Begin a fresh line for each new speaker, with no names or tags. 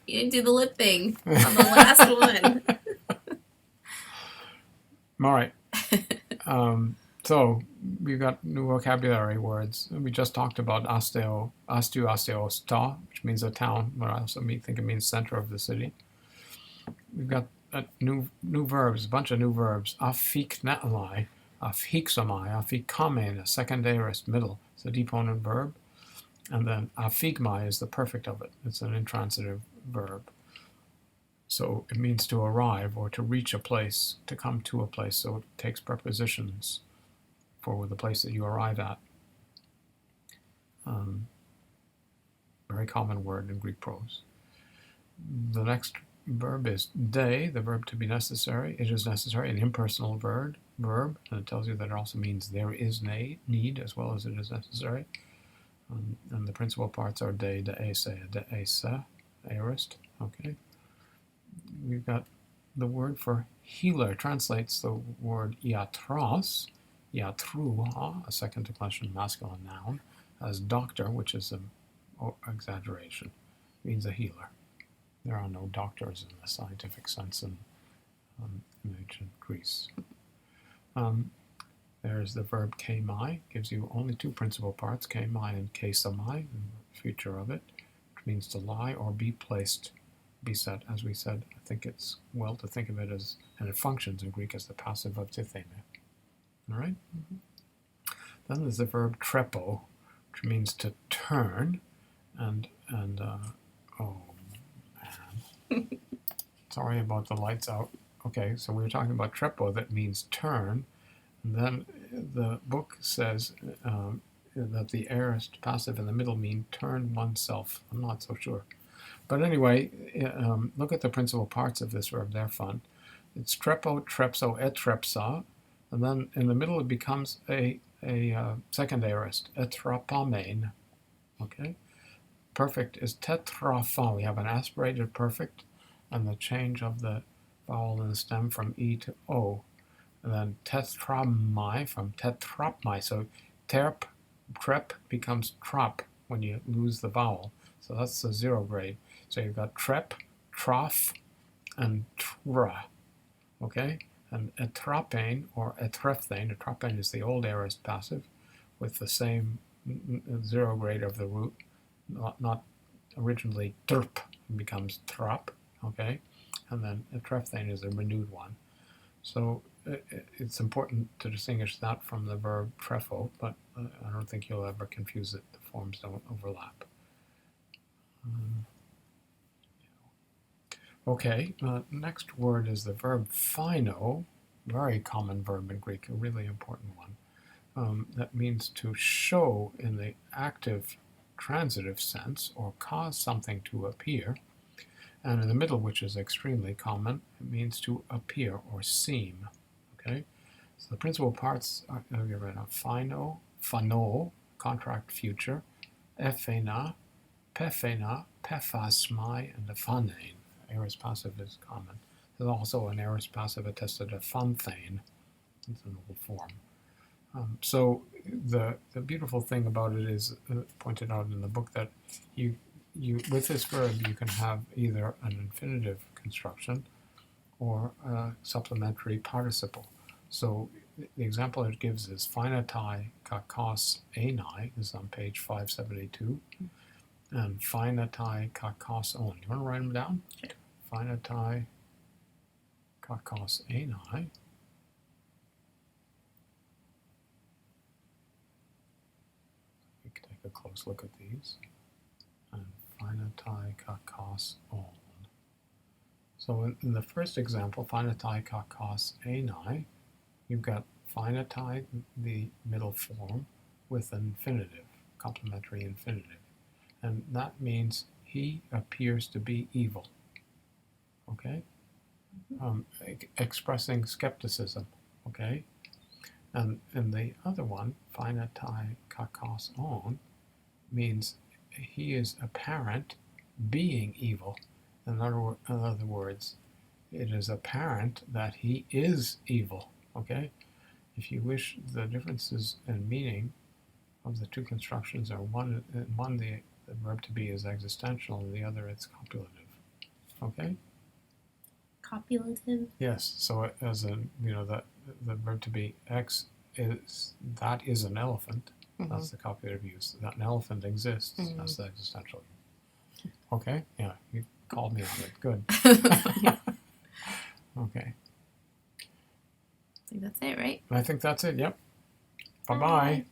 You didn't do the lip thing on the last one.
All right. So we've got new vocabulary words. We just talked about osteosta, which means a town, but I also think it means center of the city. We've got new verbs, a bunch of new verbs. Afiknetlai, afiksomai, afikamen, a second aorist, middle. It's a deponent verb. And then afigmai is the perfect of it. It's an intransitive verb. So it means to arrive or to reach a place, to come to a place. So it takes prepositions for the place that you arrive at. Very common word in Greek prose. The next verb is de, the verb to be necessary. It is necessary, an impersonal verb, and it tells you that it also means there is need as well as it is necessary. And the principal parts are de, ese, aorist. Okay. We've got the word for healer translates the word iatros, iatrua, a second declension masculine noun, as doctor, which is an exaggeration. It means a healer. There are no doctors in the scientific sense in ancient Greece. There's the verb kemai, gives you only two principal parts, kemai and kesamai, the future of it, which means to lie or be placed, be set. As we said, I think it's well to think of it as, and it functions in Greek as the passive of titheme. All right? Then there's the verb trepo, which means to turn, and oh man, sorry about the lights out. Okay, so we were talking about trepo, that means turn, and then the book says that the aorist passive in the middle mean turn oneself. I'm not so sure. But anyway, look at the principal parts of this verb, they're fun. It's trepo, trepso, et trepsa, and then in the middle it becomes a second aorist, etrapamein. Okay? Perfect is tetrafon. We have an aspirated perfect, and the change of the vowel in the stem from E to O. And then tetramai from tetrapmai. So terp, trep becomes trop when you lose the vowel. So that's the zero grade. So you've got trep, trough, and tra. Okay? And etrapane or etrepthane is the old aorist passive with the same zero grade of the root, not originally terp, it becomes trop, okay? And then etrepthane is a renewed one. So it's important to distinguish that from the verb trefo, but I don't think you'll ever confuse it. The forms don't overlap. Okay, next word is the verb phino, very common verb in Greek, a really important one. That means to show in the active transitive sense or cause something to appear. And in the middle, which is extremely common, it means to appear or seem. Okay, so the principal parts are phino, phano, contract future, ephena, pephena, pephasmai, and ephanein. Aorist passive is common. There's also an aorist passive attested to phonthane. It's an old form. So the beautiful thing about it is pointed out in the book that you with this verb you can have either an infinitive construction or a supplementary participle. So the example it gives is phinatai kakos enai is on page 572, and phinatai kakos on. You want to write them down?
Sure.
Phinatai kakos enai. We can take a close look at these. And phinatai kakos on. So in the first example, phinatai kakos enai, you've got phinatai, the middle form, with an infinitive, complementary infinitive. And that means he appears to be evil. Okay? Expressing skepticism. Okay? And in the other one, phinatai kakos on, means he is apparent being evil. In other words, it is apparent that he is evil. Okay? If you wish, the differences in meaning of the two constructions are one the verb to be is existential, and the other it's copulative. Okay.
Copulative.
Yes. So as a that the verb to be X that is an elephant. That's the copulative use. That an elephant exists. That's the existential. Okay. Yeah. You called me on it. Good. Okay.
I think that's it, right?
I think that's it. Yep. Bye-bye.